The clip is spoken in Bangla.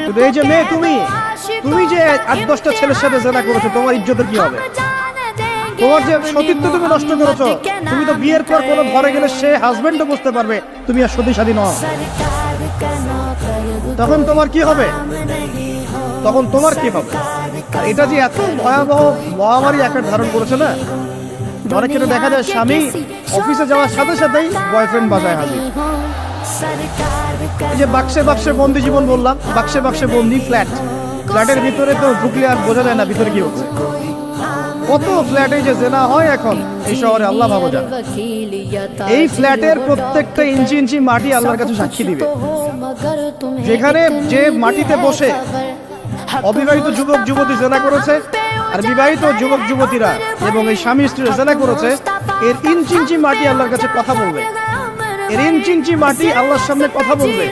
কিন্তু এই যে মেয়ে, তুমি যে 8-10টা ছেলের সাথে জেনা করেছো, তোমার ইজ্জতের কি হবে? তোমার যে সতীত্ব তুমি নষ্ট করেছো। তুমি তো বিয়ের পর কোনো ঘরে গেলে সে হাজবেন্ডও বুঝতে পারবে তুমি আর সতী সাথী নও। তখন তোমার কি হবে? আর এটা যে এত ভয়াবহ মহামারী আকার ধারণ করেছে না, অনেক ক্ষেত্রে দেখা যায় স্বামী অফিসে যাওয়ার সাথে সাথেই বয়ফ্রেন্ড বাসায় হাজির। এই যে বাক্সে বাক্সে বন্দি জীবন বললাম, বাক্সে বাক্সে বন্দি ফ্ল্যাটের ভিতরে তো ঢুকলে আর বোঝা যায় না ভিতরে কি হচ্ছে। কত ফ্ল্যাটে যে জেনা হয় এখন এই শহরে, আল্লাহ ভালো জানে। এই ফ্ল্যাটের প্রত্যেকটা ইঞ্চি ইঞ্চি মাটি আল্লাহর কাছে সাক্ষী দিবে। যেখানে যে মাটিতে বসে অবিবাহিত যুবক যুবতী জেনা করেছে আর বিবাহিত যুবক যুবতীরা এবং এই স্বামী স্ত্রী জেনা করেছে, এর ইঞ্চি ইঞ্চি মাটি আল্লাহর কাছে কথা বলবে। এর ইঞ্চি ইঞ্চি মাটি আল্লাহর সামনে কথা বলবে।